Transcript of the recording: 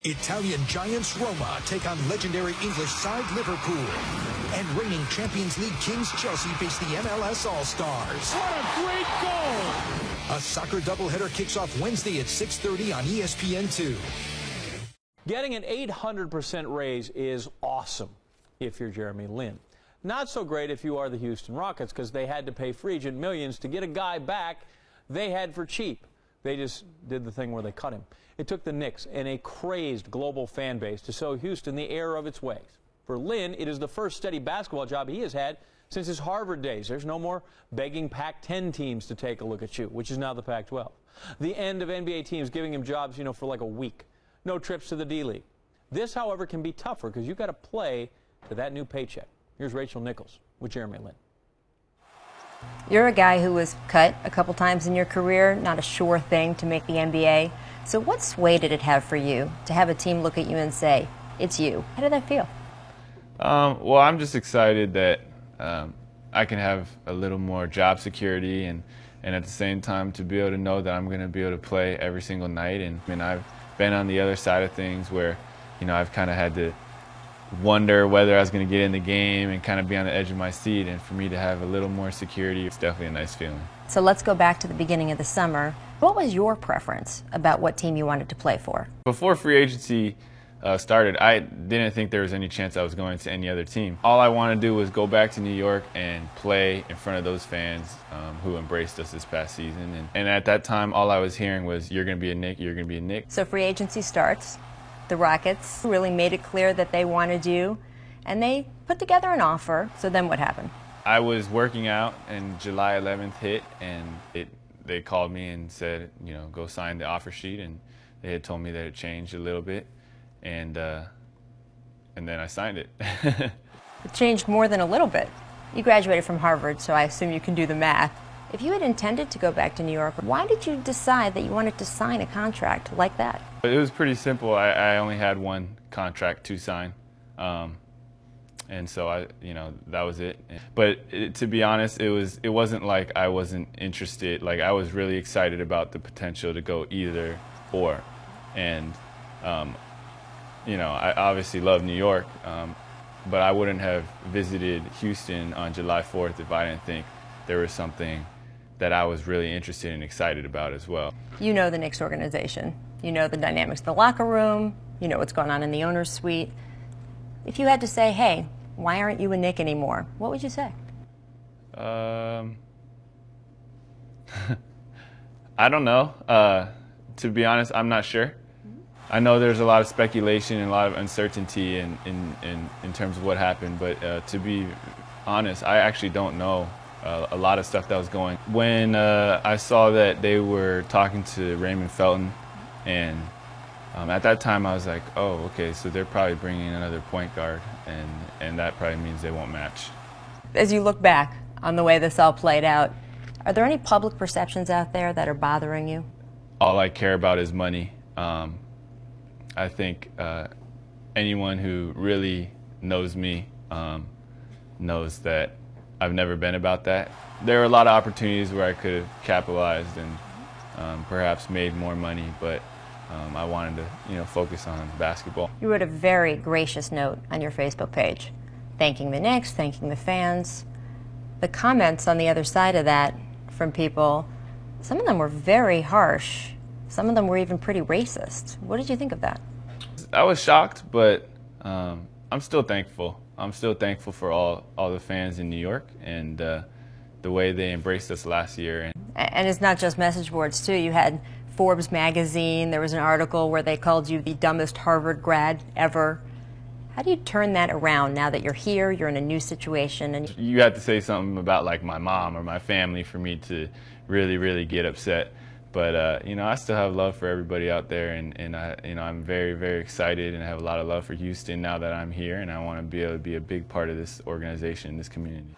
Italian giants Roma take on legendary English side Liverpool. And reigning Champions League kings Chelsea face the MLS All-Stars. What a great goal! A soccer doubleheader kicks off Wednesday at 6:30 on ESPN2. Getting an 800% raise is awesome if you're Jeremy Lin. Not so great if you are the Houston Rockets, because they had to pay free agent millions to get a guy back they had for cheap. They just did the thing where they cut him. It took the Knicks and a crazed global fan base to show Houston the error of its ways. For Lin, it is the first steady basketball job he has had since his Harvard days. There's no more begging Pac-10 teams to take a look at you, which is now the Pac-12. The end of NBA teams giving him jobs, for like a week. No trips to the D-League. This, however, can be tougher because you've got to play to that new paycheck. Here's Rachel Nichols with Jeremy Lin. You're a guy who was cut a couple times in your career, not a sure thing to make the NBA. So what sway did it have for you to have a team look at you and say, it's you? How did that feel? Well, I'm just excited that I can have a little more job security and at the same time to be able to know that I'm going to be able to play every single night. And I've been on the other side of things where, I've kind of had to wonder whether I was going to get in the game and kind of be on the edge of my seat. And for me to have a little more security, it's definitely a nice feeling. So let's go back to the beginning of the summer. What was your preference about what team you wanted to play for? Before free agency started, I didn't think there was any chance I was going to any other team. All I wanted to do was go back to New York and play in front of those fans who embraced us this past season. And at that time, all I was hearing was, you're going to be a Knick, you're going to be a Knick. So free agency starts. The Rockets really made it clear that they wanted you, and they put together an offer. So then what happened? I was working out, and July 11th hit, and they called me and said, go sign the offer sheet, and they had told me that it changed a little bit, and then I signed it. It changed more than a little bit. You graduated from Harvard, so I assume you can do the math. If you had intended to go back to New York, why did you decide that you wanted to sign a contract like that? It was pretty simple. I only had one contract to sign. And so that was it. But to be honest, it wasn't like I wasn't interested. Like, I was really excited about the potential to go either or. And I obviously love New York, but I wouldn't have visited Houston on July 4th if I didn't think there was something that I was really interested and excited about as well. You know the Knicks organization. You know the dynamics of the locker room. You know what's going on in the owner's suite. If you had to say, hey, why aren't you a Knick anymore, what would you say? I don't know. To be honest, I'm not sure. I know there's a lot of speculation and a lot of uncertainty in terms of what happened, but to be honest, I actually don't know a lot of stuff that was going. When I saw that they were talking to Raymond Felton, and at that time I was like, oh, okay, so they're probably bringing another point guard, and that probably means they won't match. As you look back on the way this all played out, are there any public perceptions out there that are bothering you? All I care about is money. I think anyone who really knows me knows that I've never been about that. There were a lot of opportunities where I could have capitalized and perhaps made more money, but I wanted to, focus on basketball. You wrote a very gracious note on your Facebook page, thanking the Knicks, thanking the fans. The comments on the other side of that from people, some of them were very harsh. Some of them were even pretty racist. What did you think of that? I was shocked, but I'm still thankful. I'm still thankful for all the fans in New York and the way they embraced us last year. And it's not just message boards, too. You had Forbes magazine. There was an article where they called you the dumbest Harvard grad ever. How do you turn that around now that you're here, you're in a new situation? And you had to say something about like my mom or my family for me to really, really get upset. But I still have love for everybody out there, and I'm very, very excited, and I have a lot of love for Houston now that I'm here, and I want to be able to be a big part of this organization, this community.